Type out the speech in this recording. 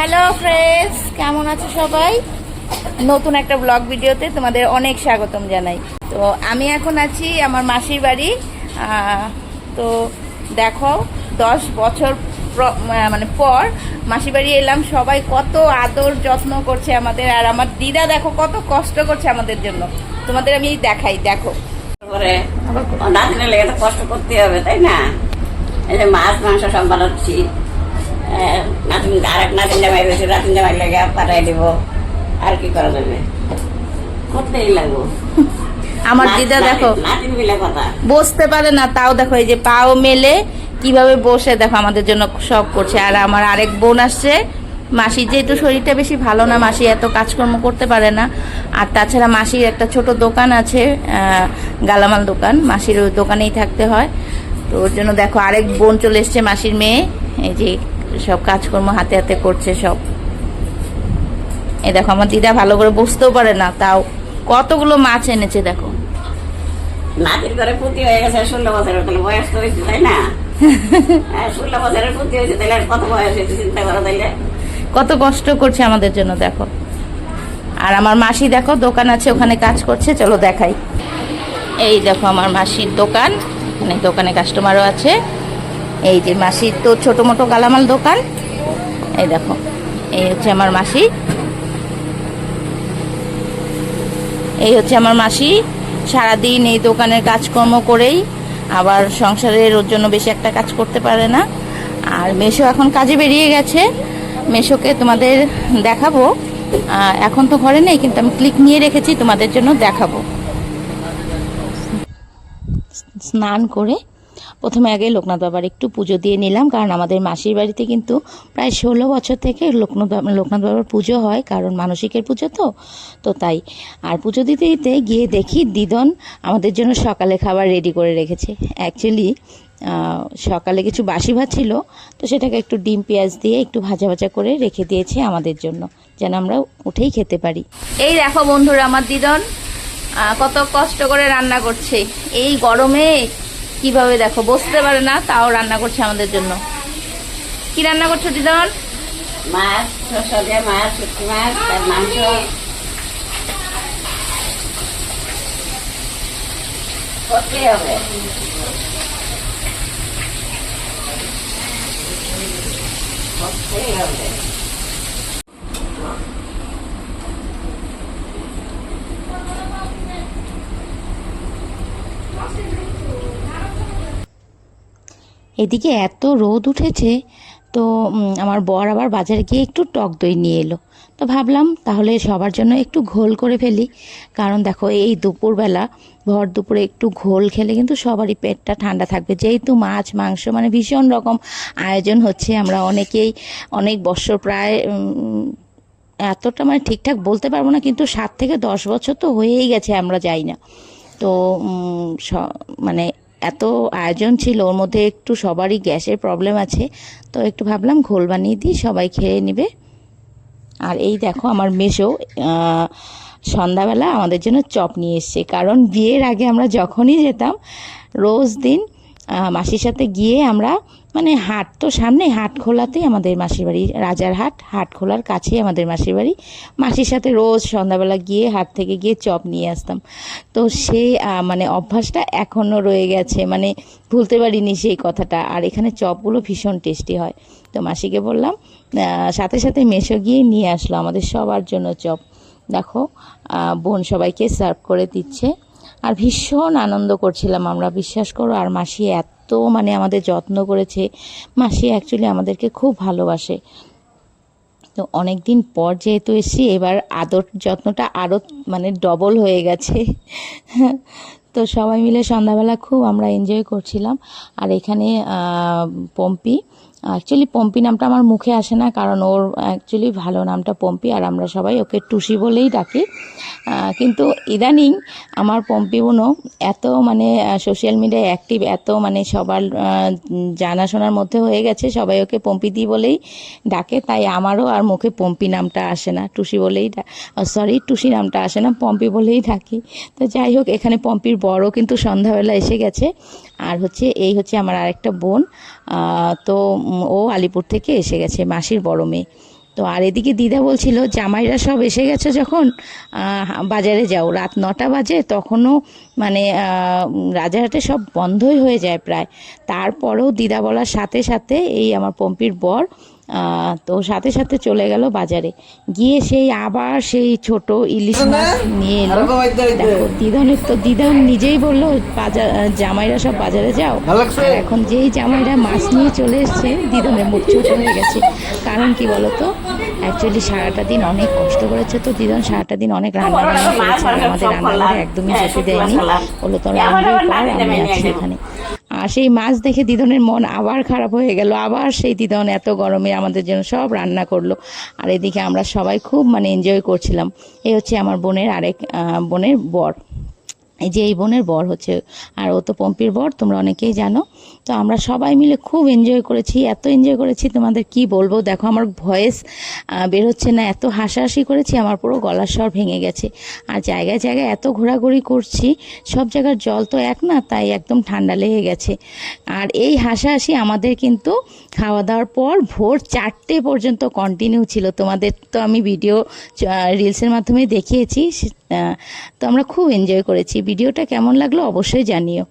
Hello friends, কেমন আছো সবাই? নতুন একটা ব্লগ ভিডিওতে তোমাদের অনেক স্বাগতম জানাই। তো আমি এখন আছি আমার মাসির বাড়ি। তো দেখো 10 বছর মানে পর মাসির বাড়ি এলাম। সবাই কত আদর যত্ন করছে আমাদের, আর আমার দিদা দেখো কত কষ্ট করছে আমাদের জন্য। তোমাদের আমি দেখাই, দেখো। লেগে তো কষ্ট করতে হবে, তাই না? এই যে মাছ মাংস সব বানাচ্ছি, আর এক নাতিন জামাই রয়েছে, নাতিন জামাই লেগে পাঠাই দিব। আর কি করা যাবে, করতেই লাগবো। আমার দিদা দেখো নাতিন মিলে কথা বসতে পারে না, তাও দেখো এই যে পাও মেলে কিভাবে বসে দেখো আমাদের জন্য সব করছে। আর আমার আরেক বোন আসছে। মাসির যেহেতু শরীরটা বেশি ভালো না, মাসি এত কাজকর্ম করতে পারে না। আর তাছাড়া মাসির একটা ছোট দোকান আছে, গালামাল দোকান, মাসির ওই দোকানেই থাকতে হয়। তো ওর জন্য দেখো আরেক বোন চলে এসছে, মাসির মেয়ে। এই যে সব কাজকর্ম হাতে হাতে করছে সব। এই দেখো আমার দিদা ভালো করে বসতেও পারে না, তাও কতগুলো মাছ এনেছে দেখো। নাতির করে পুঁতি হয়ে গেছে 16 বছরের, তাহলে বয়স তো হয়েছে, তাই না? 16 বছরের পুঁতি হয়েছে, তাহলে আর কত বয়স হয়েছে চিন্তা করো। তাইলে কত কষ্ট করছে আমাদের জন্য দেখো। আর আমার মাসি দেখো দোকান আছে, ওখানে কাজ করছে, চলো দেখাই। এই দেখো আমার মাসির দোকান, মানে দোকানে কাস্টমারও আছে। এই যে মাসির তো ছোট মোটো গালামাল দোকান। এই দেখো, এই হচ্ছে আমার মাসি। এই হচ্ছে আমার মাসি, সারাদিন এই দোকানের কাজকর্ম করেই, আবার সংসারের ওর জন্য বেশি একটা কাজ করতে পারে না। আর মেশো এখন কাজে বেরিয়ে গেছে, মেশোকে তোমাদের দেখাবো। এখন তো ঘরে নেই, কিন্তু আমি ক্লিক নিয়ে রেখেছি, তোমাদের জন্য দেখাবো। স্নান করে প্রথমে আগে লোকনাথ বাবার একটু পুজো দিয়ে নিলাম, কারণ আমাদের মাসির বাড়িতে কিন্তু প্রায় 16 বছর থেকে লোকনাথ বাবার পুজো হয়, কারণ মানসিকের পুজো তো তাই। আর পুজো দিতে দিতে গিয়ে দেখি দিদন আমাদের জন্য সকালে খাবার রেডি করে রেখেছে। অ্যাকচুয়ালি সকালে কিছু বাসি ভাত ছিল, তো সেটাকে একটু ডিম পেঁয়াজ দিয়ে একটু ভাজা ভাজা করে রেখে দিয়েছে আমাদের জন্য, যেন আমরা উঠেই খেতে পারি। এই দেখো বন্ধুরা, আমার দিদন কত কষ্ট করে রান্না করছে এই গরমে। কিভাবে দেখো বসতে পারে না, তাও রান্না করছে আমাদের জন্য। কি রান্না করছো দিদন? মাছ, শসা দিয়ে মাছ, শুটকি মাছ, আর মাংস। করতেই হবে। করতেই হবে। এদিকে এত রোদ উঠেছে, তো আমার বর আবার বাজারে গিয়ে একটু টক দই নিয়ে এলো। তো ভাবলাম তাহলে সবার জন্য একটু ঘোল করে ফেলি, কারণ দেখো এই দুপুরবেলা ভর দুপুরে একটু ঘোল খেলে কিন্তু সবারই পেটটা ঠান্ডা থাকবে। যেহেতু মাছ মাংস মানে ভীষণ রকম আয়োজন হচ্ছে, আমরা অনেকেই অনেক বছর প্রায় এতটা মানে ঠিকঠাক বলতে পারবো না, কিন্তু 7 থেকে 10 বছর তো হয়েই গেছে আমরা যাই না। তো মানে এত আয়োজন ছিল, ওর মধ্যে একটু সবারই গ্যাসের প্রবলেম আছে, তো একটু ভাবলাম ঘোল বানিয়ে দিই, সবাই খেয়ে নেবে। আর এই দেখো আমার মেশো সন্ধ্যাবেলা আমাদের জন্য চপ নিয়ে এসছে, কারণ বিয়ের আগে আমরা যখনই যেতাম রোজ দিন মাসির সাথে গিয়ে আমরা, মানে হাট তো সামনে, হাট খোলাতেই আমাদের মাসির বাড়ি, রাজার হাট, হাট খোলার কাছেই আমাদের মাসির বাড়ি। মাসির সাথে রোজ সন্ধ্যাবেলা গিয়ে হাট থেকে গিয়ে চপ নিয়ে আসতাম। তো সেই মানে অভ্যাসটা এখনও রয়ে গেছে, মানে ভুলতে পারিনি সেই কথাটা। আর এখানে চপগুলো ভীষণ টেস্টি হয়। তো মাসিকে বললাম, সাথে সাথে মেশো গিয়ে নিয়ে আসলো আমাদের সবার জন্য চপ। দেখো বোন সবাইকে সার্ভ করে দিচ্ছে, আর ভীষণ আনন্দ করছিলাম আমরা, বিশ্বাস করো। আর মাসি এত মানে আমাদের যত্ন করেছে। মাসি অ্যাকচুয়ালি আমাদেরকে খুব ভালোবাসে। তো অনেক দিন পর যেহেতু এসেছি, এবার আদর যত্নটা আরও মানে ডবল হয়ে গেছে। তো সবাই মিলে সন্ধ্যাবেলা খুব আমরা এনজয় করছিলাম। আর এখানে পম্পি, অ্যাকচুয়ালি পম্পি নামটা আমার মুখে আসে না, কারণ ওর অ্যাকচুয়ালি ভালো নামটা পম্পি, আর আমরা সবাই ওকে টুসি বলেই ডাকি। কিন্তু ইদানিং আমার পম্পি বোনও এত মানে সোশ্যাল মিডিয়ায় অ্যাক্টিভ, এত মানে সবার জানাশোনার মধ্যে হয়ে গেছে, সবাই ওকে পম্পি দি বলেই ডাকে। তাই আমারও আর মুখে পম্পি নামটা আসে না, টুসি বলেই টুসি নামটা আসে না, পম্পি বলেই ডাকি। তো যাই হোক, এখানে পম্পির বড়ও কিন্তু সন্ধ্যাবেলা এসে গেছে। আর এই হচ্ছে আমার আরেকটা বোন, তো ও আলিপুর থেকে এসে গেছে, মাসির বড় মেয়ে। তো আর এদিকে দিদা বলছিল জামাইরা সব এসে গেছে যখন বাজারে যাও, রাত 9টা বাজে, তখনও মানে রাজারহাটে সব বন্ধই হয়ে যায় প্রায়। তারপরেও দিদা বলার সাথে সাথে এই আমার পম্পির বর তো সাথে সাথে চলে গেল বাজারে, গিয়ে সেই আবার সেই ছোট ইলিশ মাছ নিয়ে এলো। দেখো দিদন নিজেই বললো বাজার জামাইরা সব বাজারে যাও, আর এখন যেই জামাইরা মাছ নিয়ে চলে এসছে দিদনের মুখ ছোট হয়ে গেছে। কারণ কি বলতো, অ্যাকচুয়ালি সারাটা দিন অনেক কষ্ট করেছে, তো দিদন সারাটা দিন অনেক রান্না বান্না করেছে, আর আমাদের রান্নাঘরে একদমই যেতে দেয়নি, বললো তোরা এনজয় কর, আমি আছি এখানে। আর সেই মাছ দেখে দিদনের মন আবার খারাপ হয়ে গেল, আবার সেই দিদন এত গরমে আমাদের জন্য সব রান্না করলো। আর এদিকে আমরা সবাই খুব মানে এনজয় করছিলাম। এই হচ্ছে আমার বোনের আরেক বোনের বর, এই যে এই বোনের বর হচ্ছে, আর ও তো পম্পির বর, তোমরা অনেকেই জানো। তো আমরা সবাই মিলে খুব এনজয় করেছি, এত এনজয় করেছি তোমাদের কি বলবো। দেখো আমার ভয়েস বের হচ্ছে না, এত হাসাহাসি করেছি, আমার পুরো গলার স্বর ভেঙে গেছে। আর জায়গায় জায়গায় এত ঘোরাঘুরি করছি, সব জায়গার জল তো এক না, তাই একদম ঠান্ডা লেগে গেছে। আর এই হাসাহাসি আমাদের কিন্তু খাওয়া দাওয়ার পর ভোর 4টে পর্যন্ত কন্টিনিউ ছিল। তোমাদের তো আমি ভিডিও রিলসের মাধ্যমে দেখিয়েছি। তো আমরা খুব এনজয় করেছি। ভিডিওটা কেমন লাগলো অবশ্যই জানিও।